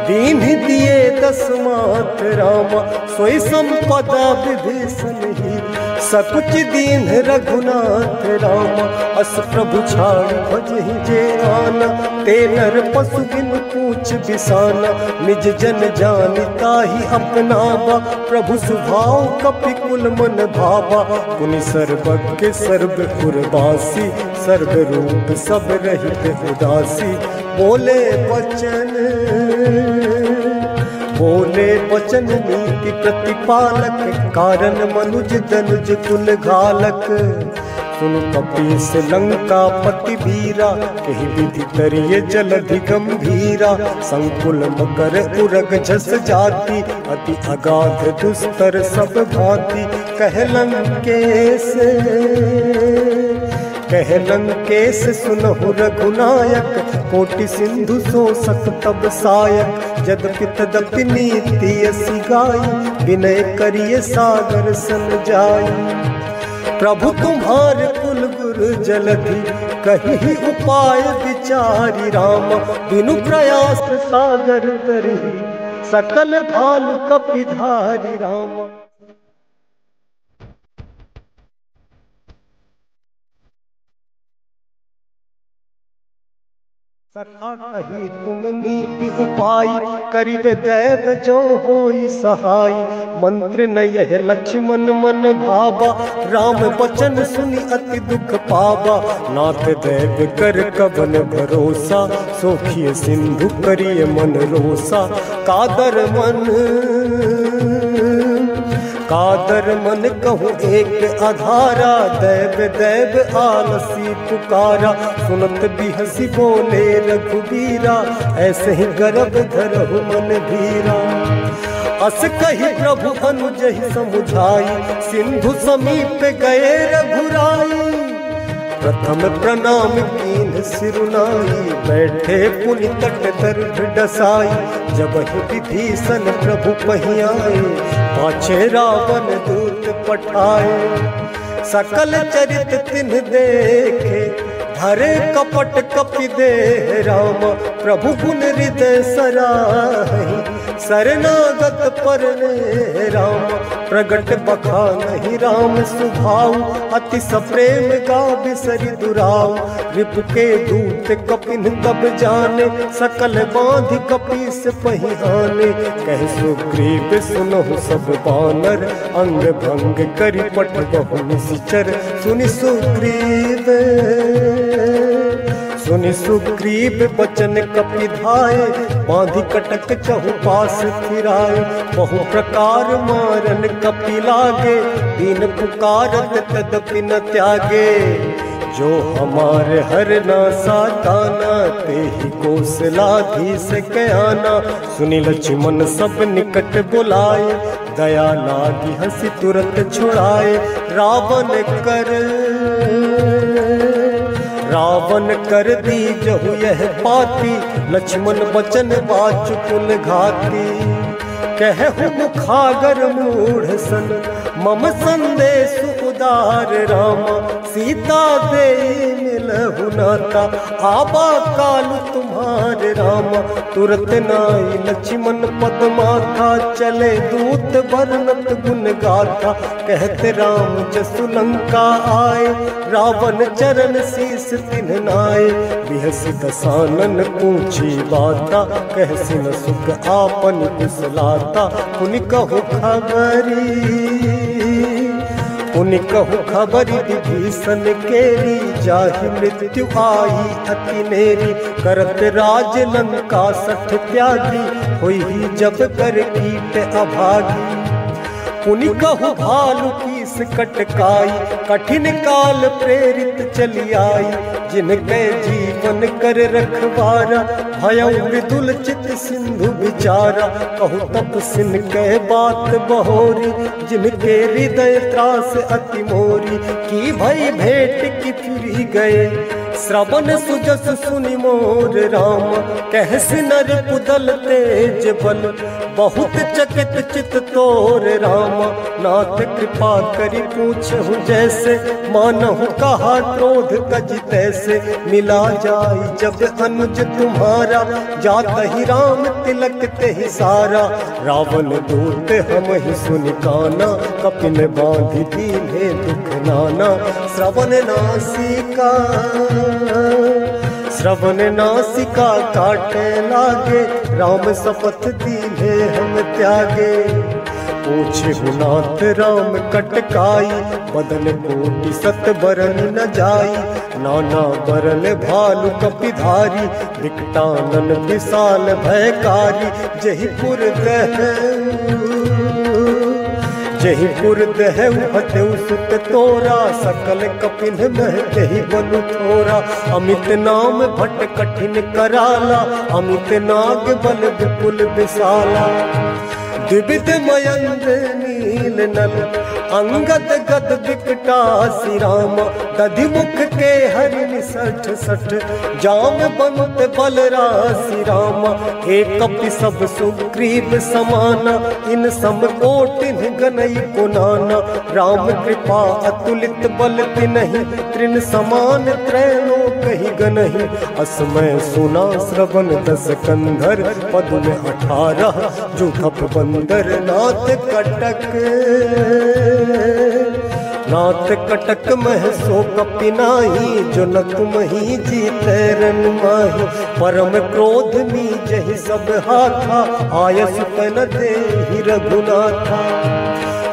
दीन्ह दिए दस मात रामा। सोई संपदा विभीषण ही, सकुच दीन रघुनाथ रामा। अस प्रभु छाड़ भजहि जे आना, ते नर पशु बिन पूछ बिसाना। निज जन जानिता ही अपनावा, प्रभु सुभाव कपि कुल मन भावा। पुनि सर्वज्ञ सर्व पुरवासी, सर्व रूप सब रहित उदासी। बोले वचन नीति प्रतिपालक, कारण मनुज दनुज कुल घालक। सुन कपीस लंका पति वीरा, कही विधि तरिये जलधि गंभीरा। संकुल मकर उरग झस जाति, अति अगाध दुस्तर सब भांति। कहलन केस सुनहु रघुनायक, कोटि सिंधु शोषक तब सायक। जदपि तदपि नीति असी गाई, विनय करिए सागर सन जाई। प्रभु तुम्हारे कुल गुरु जलधि, कही उपाय विचारी रामा। बिनु प्रयास सागर तरही, सकल भालु कपिधारी रामा। सखा कही तुम नीति उपाय, करिबे दैव जो होई सहाय। मंत्र न यह लक्ष्मण मन भावा, राम वचन सुनि अति दुख पावा। नाथ दैव कर कवन भरोसा, सोखिए सिंधु करिए मन रोसा। कादर मन कहूँ एक अधारा, दैव दैव आलसी पुकारा। सुनत बिहसी बोले रघुबीरा, ऐसे ही गर्भ धरहु मन धीरा। अस कही प्रभु अनुजहि समुझाई, सिंधु समीप गए रघुराई। प्रथम प्रणाम कीन्ह सिरुनाई, बैठे पुनि तट दर्भ डसाई। जब विभीषण प्रभु पहियाए, पाछे रावण दूत पठाए। सकल चरित तिन्ह देखे, धरे कपट कपि देह रामा। प्रभु गुण हृदय सराहि, शरणागत परने रामा। प्रगट बखानहि राम सुभाव, अति सप्रेम गा बिसरि दुराव। रिपु के दूत कपिन तब जाने, सकल बांधि कपीस पहिहाने। कह सुग्रीव सुनहु सब बानर, अंग भंग करि पट बहु निश्चर। सुनि सुग्रीव बचन कपि धाये, बांधि कटक चहु पास फिराए। बहु प्रकार मारन कपि लागे, दीन पुकारत तदपि न त्यागे। जो हमारे हर नासा ताना, ते ही कौशलाधीश कयाना। सुनि लक्ष्मण सब निकट बुलाए, दया लागी हंसी तुरंत छुड़ाए। रावण कर दी जहु यह पाती, लक्ष्मण बचन बाचु कुल घाती। कहु मुखागर मूढ़ सन, मम संदेश उदार रामा। सीता दे मिलहु नाता, आबा कालु तुम्हारे रामा। तुरत नाई लक्ष्मण पद माथा, चले दूत वर्णत गुण गाथा। कहते राम जसु लंका आए, रावण चरण शीस तिन्ह नाए। बिहसि दसानन पूछी बाता, कहसि न सुख आपन कुशलाता। पुनि कहु खबरी, पुनि कहु खबर विभीषण केरी, जाहि मृत्यु आई अति नेरी। करत राज लंका 60 त्यागी, होई ही जब कर कीट अभागी। पुनि कहु भालु कीस कटकाई, कठिन काल प्रेरित चली आई। जिनके जीवन कर रखवारा, भयउ मृदुल चित सिंधु विचारा। कहु तपसिन के बात बहोरी, जिनके हृदय त्रास अति मोरी। की भई भेंट की फिरी गए, श्रवण सुजस सुनि मोर राम। कहसि नर कुदल तेज बल, बहुत चकित चित तोर राम। नाथ कृपा करि पूछहु जैसे, मानहु कहा क्रोध तज तैसे। मिला जाई जब अनुज तुम्हारा, जात ही राम तिलक तेहि सारा। रावण दूत हम ही सुनि काना, कपिन बांधि दीन्हे दुख नाना। श्रवण नासिका काटे लागे, राम शपथ दीन्हे हम त्यागे। पूछहु नाथ राम कटकाई, बदन कोटि सत बरन न जाई। नाना बरन भालु कपिधारी, विकटानन विशाल भयकारी। जहिपुर दहु हतेउ सुत तोरा, सकल कपिन महते ही बनु थोरा। अमित नाम भट्ट कठिन कराला, अमित नाग बल विपुल विशाला। द्विविध मयंद्र नील नल, अंगद गद विकटासी राम। दधिमुख के हरिनि 60 जाम बंत बलरासी राम। एक कपि सब सुग्रीव समाना, इन सम कोटिन गनई को नाना। राम कृपा अतुलित बल तिनहि, त्रिन समान त्रैलोक ही गनहि। असमय सुना श्रवण 10 कंधर, पद में 18 जो थप बंदर। नाथ कटक मह सो कपिनाही, जो न तुम ही जीते रन माही। परम क्रोध नीजहि सब हाथा, आयस तन देहि रघुनाथा।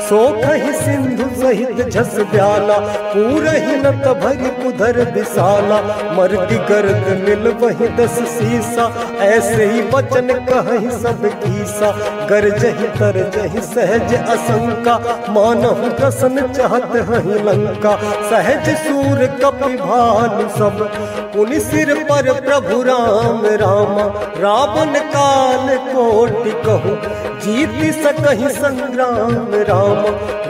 सो कहि सिंधु सहित झस ब्याला, पूरहि नत भरि उधर विशाला। मर्दि गर्द मिल वही 10 सीसा, ऐसे ही वचन कहहि सब कीसा। गरजहि तरजहि सहज असंका, मानहु प्रसन्न चाहत हहि लंका। सहज सूर कपि भालु सब, पुनि सिर पर प्रभु राम रामा। रावण काल कोटि कहु, जीति सकहि संग्राम राम।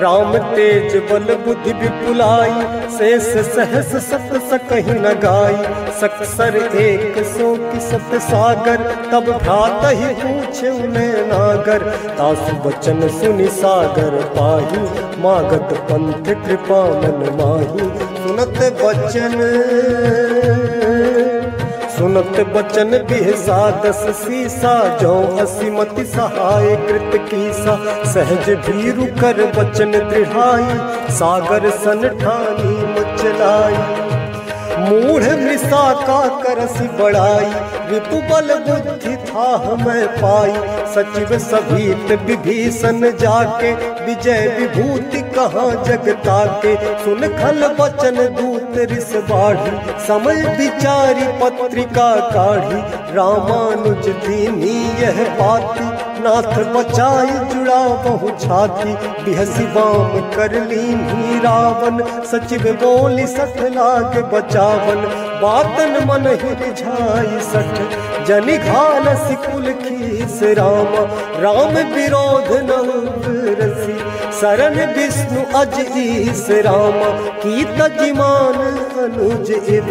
राम तेज बल बुद्धि विपुलाई, शेष सहस सत सकहि न गाई। सकसर 100 की 7 सागर, तब भ्रात ही पूछे उन्हें नागर। तासु बचन सुनि सागर पाही, मागत पंथ कृपा मन माही। सुनत बचन बिहसा 10 सीसा, जो असीमति सहाय कृत कीसा। सहज भीरु कर बचन दृढ़ाई, सागर सन ठानी मचलाई। मूढ़ मृषा का करसी बड़ाई, रिपु बल बुद्धि था मैं पाई। सचिव सभीत विभीषण जाके, विजय विभूति कहाँ जगता के। सुन खल बचन दूत रिस बाढ़ी, समय विचारी पत्रिका काढ़ी। रामानुज दीनी यह पाती, नाथ बचाई जुड़ा बहु छाती। बिहसी बाम कर लीन्ही रावण, सचिव बोली 60 लाग बचावन। बातन मन ही रिझाई 60, जनि घालसी कुल खीस राम। राम विरोध न रसी, शरण विष्णु अज ईस राम। की तजिमान अनुज इव,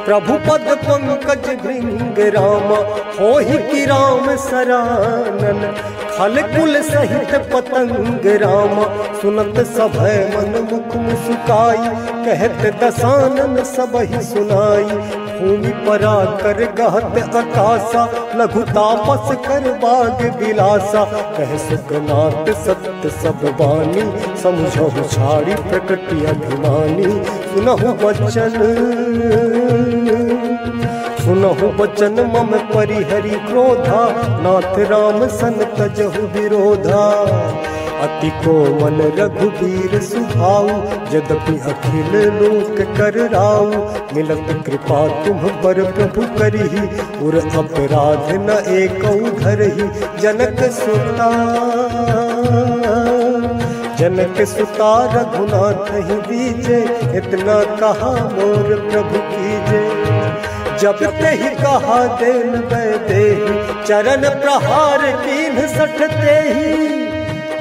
प्रभु पद पंकज भृंग राम। होहि कि राम सरानन, खल कुल सहित पतंग राम। सुनत सभय मन मुख मुस्काई, कहत दसानन सबहि सुनाई। भूमि परा कर गहत आकाशा, लघु तापस कर बाग बिलासा। कह सुखनाथ सत्य सब बानी, समझहु छाड़ी प्रकृति अभिमानी। सुनहु बचन मम परिहरि क्रोधा, नाथ राम सन तजहु विरोधा। अति कोमल रघुबीर सुभाऊ, यद्यपि अखिल लोक कर राऊ। मिलत कृपा तुम पर प्रभु करही, उर अपराध न एकौ धरही। जनक सुता रघुनाथ ही दीजे, इतना कहा मोर प्रभु कीजे। जब ते ही कहा देन देहि, चरण प्रहार कीन्ह सठते ही।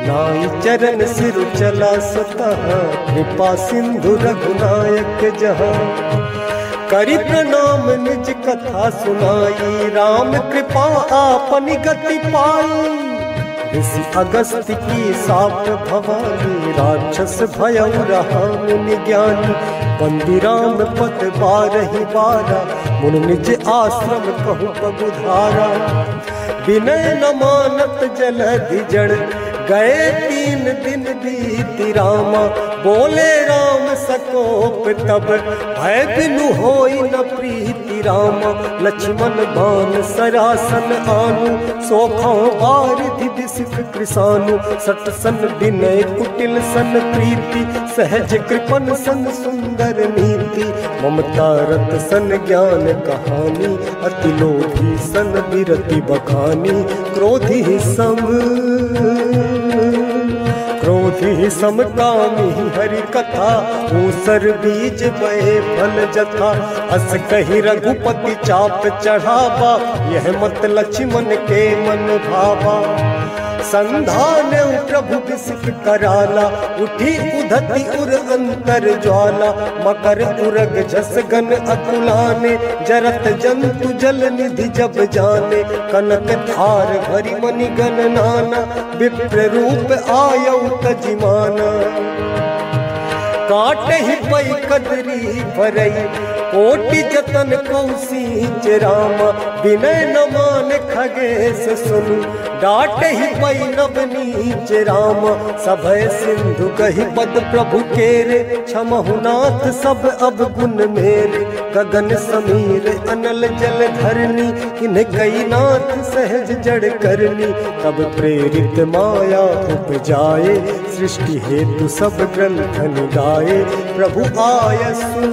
नाई चरण सिर चला सतः, कृपा सिंधु रघुनायक जहाँ। करि प्रणाम निज कथा सुनाई, राम कृपा आपन गति पाई। ऋषि अगस्त्य की साप भवानी, राक्षस भयउ रहा मुनि ज्ञानी। बंदी राम पद बारहि बारा, मुन निज आश्रम कहु पगुधारा। विनय न मानत जलधि जड़, गए 3 दिन बीति रामा। बोले राम सकोप तब, भय बिनु होई न प्रीति रामा। लक्ष्मण बाण सरासन आनु, सोखों वारिधि बिसिक कृसानु। सट सन विनय कुटिल सन प्रीति, सहज कृपन सन सुंदर नीति। ममता रत सन ज्ञान कहानी, अति लोभी सन बिरति बखानी। क्रोधी समकामी हरि कथा, ऊसर बीज बहे फल जथा। अस कही रघुपति चाप चढ़ावा, यह मत लक्ष्मण के मन भावा। संधान प्रभु बिसिक कराला, उठी उधति उर अंतर ज्वाला। मकर उरग जस गन अकुलाने, जरत जंतु जल निधि जब जाने। कनक धार भरि मनि गण नाना, विप्र रूप आयौ तजिमाना। काटे ही पई कदरी भरई, कोटि जतन कौसीच रामा। विनय न मान खगेश सुनु, डाटे ही पई नवनीच रामा। सभय सिंधु कही पद प्रभु केरे, क्षमहु नाथ सब अब गुण मेरे। गगन समीर अनल जल धरनी, इन्ह कई नाथ सहज जड़ करनी। तब प्रेरित माया उपजाए, सृष्टि हेतु सब ग्रंथ निगाए। प्रभु आयसु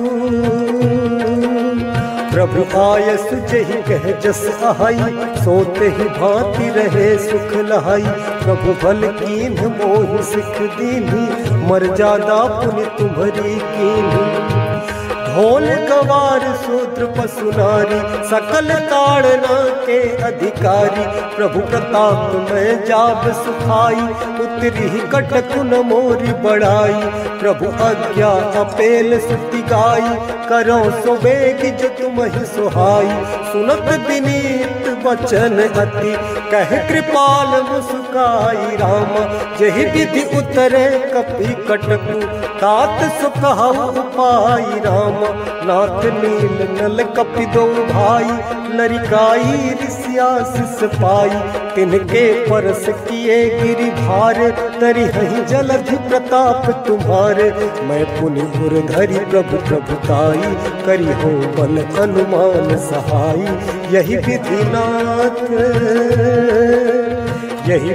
जहि कह जस आहाई, सोते ही भांति रहे सुख लहाई। प्रभु भल कीन्ह मोहि सिख दीन्ही, मर्यादा पुनि तुम्हरी कीन्ही। ढोल गवार शूद्र पशु नारी, सकल ताड़ना के अधिकारी। प्रभु प्रताप में जाब सुखाई, उतरी कटक न मोरी बढ़ाई। प्रभु आज्ञा अपेल सुति गाई, करो सो बेग जो तुम ही सुहाई। सुनत विनीत वचन अति, कह कृपाल मुस्काई रामा। जहि विधि उतरे कपि कटकु, तात सुकहु उपाई रामा। नाथ नील नल कपि दो भाई, लरिकाई ऋषिया सिस पाई। तिनके परस किए गिरि भार, तरि हहि जलधि प्रताप तुम्हारे। मैं पुनि उर धरि प्रभु प्रभुताई, करि हो बल अनुमान सहाई। यही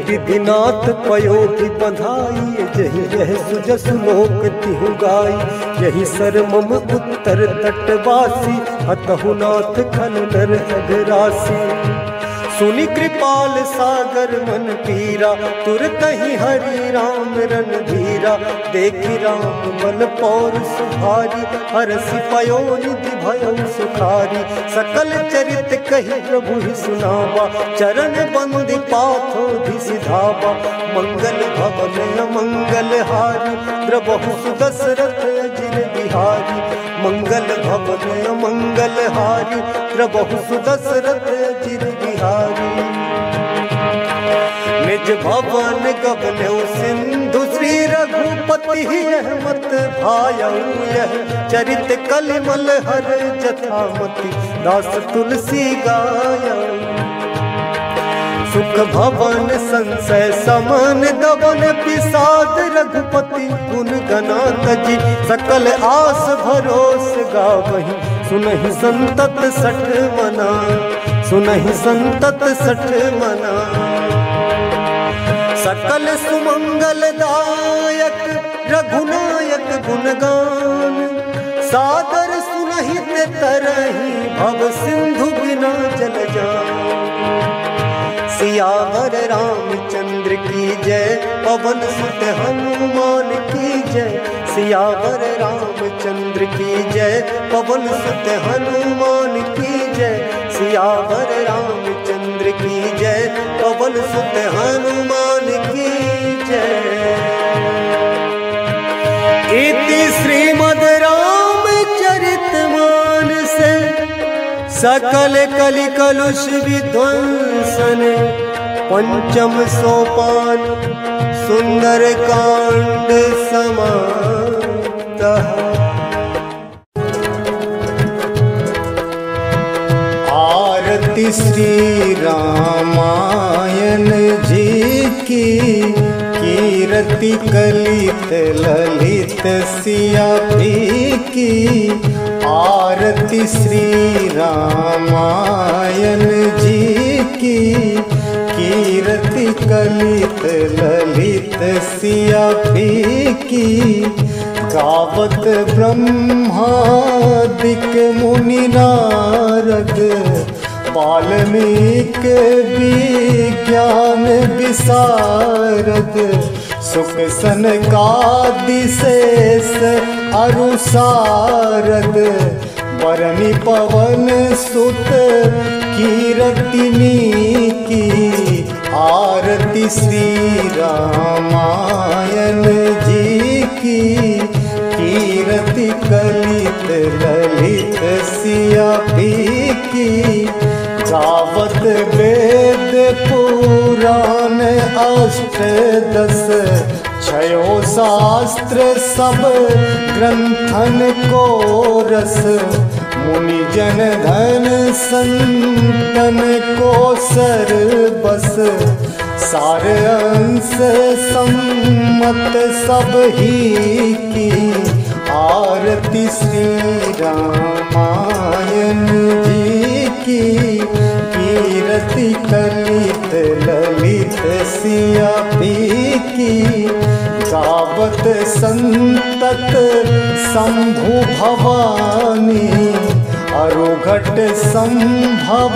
विधिनाथ पयोधि बधाई, जहि यह सुजसु लोक तिहु गाई। यही सर मम उत्तर तटवासी, हतहु नाथ खल नर अघरासी। सुनि कृपाल सागर मन पीरा, तुरत ही हरि राम रणधीरा। देखि राम बल पौर सुधारी, हरसि पयोनिधि भयउ सुखारी। सकल चरित कहि प्रभु ही सुनावा, चरण बंदि पाथो सिधावा। मंगल भवन मंगल हारी, द्रबहु सुदशरथ अजिर बिहारी। मंगल भवन मंगल हारी, द्रबहु सुदशरथ अजिर बिहारी। निज भवन गबलउ सिंधु, श्री रघुपति यह मत भायउ। यह चरित कलिमल हर जथामति, दास तुलसी गायउ। सुख भवन संशय समन दबन, पिसाद रघुपति गुण गना तजी। सकल आस भरोस गावहि, सुनहि संतत सठ मना। सुनहि संतत सठ मना। सकल सुमंगलदायक रघुनायक गुणगान सादर सुनहित तरहि भव सिंधु बिना जल जान। सियावर रामचंद्र की जय पवन सुत हनुमान की जय। सियावर रामचंद्र की जय पवन सुत हनुमान की जय। सियावर रामचंद्र की जय पवन सुत हनुमान की जय। इति श्रीमद् रामचरितमानस सकल कलि कलुष विध्वंसन पंचम सोपान सुंदर कांड समाप्तः। आरती श्री रामायण जी की कीरति कलित ललित सिया की। आरती श्री रामायण जी की कीरति कलित ललित सिया की। गावत ब्रह्मादिक मुनि नारद वाल्मीकि विज्ञान विशारद। सुख सनकादि शेष अरु सारद बरनी पवन सुत कीरतिनी की। आरती श्री रामायण जी की कीरति कलित ललित सिया की। गावत वेद पुराण अष्टदश छयो शास्त्र सब ग्रंथन को रस। मुनि जन धन संतन को सरबस। सार अंश सम्मत सब ही की। आरती श्री रामायण जी की कीरति कलित ललित सिया की। गावत संतत शंभु भवानी अरुघट संभव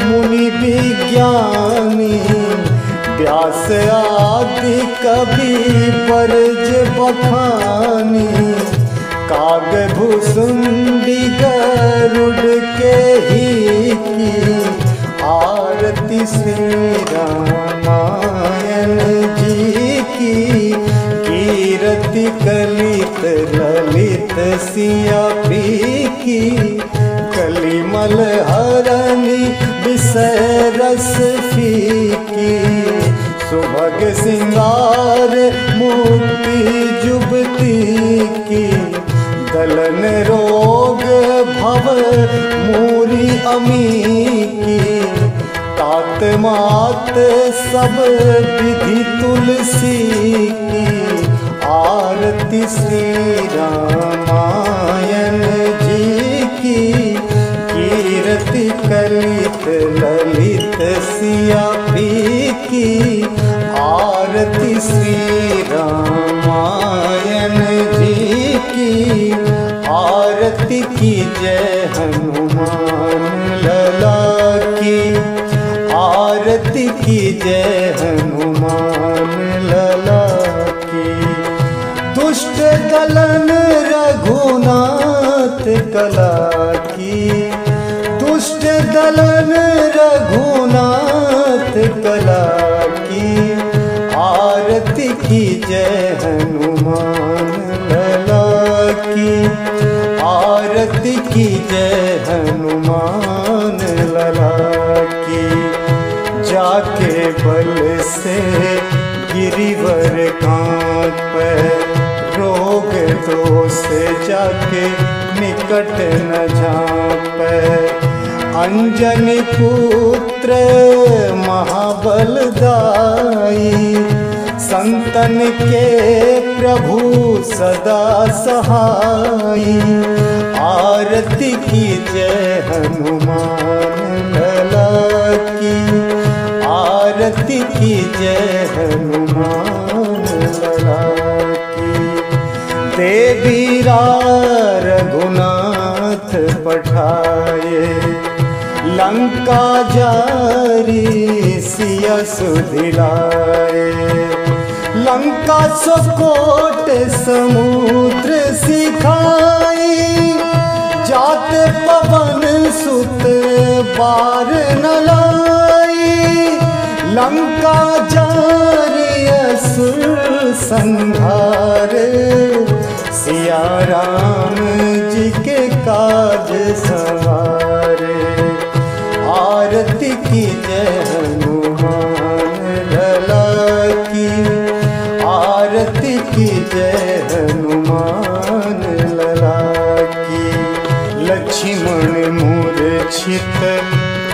मुनि विज्ञानी। व्यास आदि कवि बरज बखानी। काग भुसुंडी गरुड़ के ही की। आरती श्री रामायण जी की कीरति कलित ललित सिया की। कलिमल हरनि विषय रस फीकी। सुभग सिंगार मुक्ति जुबती की। दलन रोग भव मूरी अमी की। तात मात सब विधि तुलसी की। आरती श्री रामायण जी की कीरति कलित ललित सिया की। आरती श्री रामायण जी की। आरती की जय हनुमान लला की। आरती की जय हनुमान लला की। दुष्ट दलन रघुनाथ कला की। दुष्ट दलन रघुनाथ कला की। आरती की जय हनुमान लला की। आरती की जय हनुमान लला की। जाके बल से गिरिवर कांपे। रोग दोष जाके निकट न झांपे। अंजनी पुत्र महाबलदाई। संतन के प्रभु सदा सहाई। आरती की जय हनुमान लला की। आरती की जय हनुमान लला की। देवीरा रघुनाथ पठाए, लंका जारी सिया सुधिलाए। लंका सुकोट समुद्र सिखाई, जात पवन सुत बार न लाई। लंका जारी असुर संहारे, सिया राम जी के काज सवारे। आरती की जय हनुमान लला की, आरती की जय हनुमान लला की। लक्ष्मण मूर्छित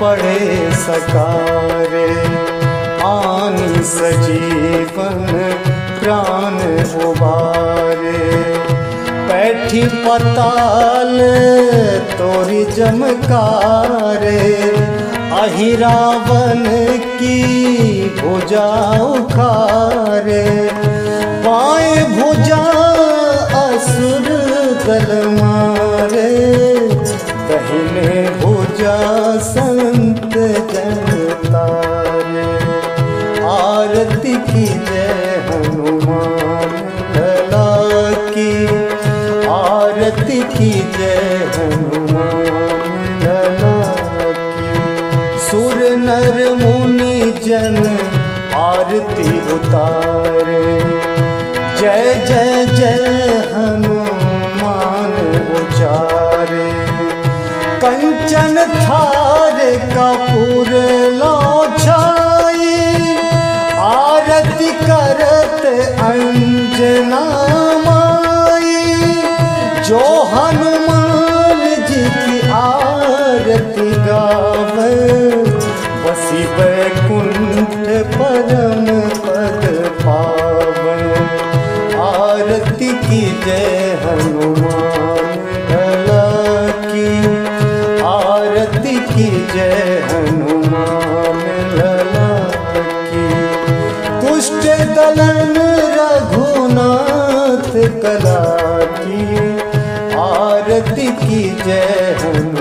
पड़े सकारे, आन सजीवन प्राण उबारे। बैठी पताल तोरी जमकारे, अहि रावण की भुजा उखारे। बाएं भुजा असुर दल मारे, दाहिने भुजा संत जन तारे। आरती की जय हनुमान लला की, आरती की जय हनुमान लला की। सुर नर मुनि जन आरती उतारे, जय जय जय हनुमान उचारे। कंचन थार कपूर लो छाई, आरती करत अंजना माई। जो हनुमान जी की आरती गावे, बसी बैकुंठ परम पद पावे। आरती की जय हनुमान लला की, आरती की जय हनुमान लला की। कुष्ठ दलन रघुनाथ कला की, आरती की जय हनुमान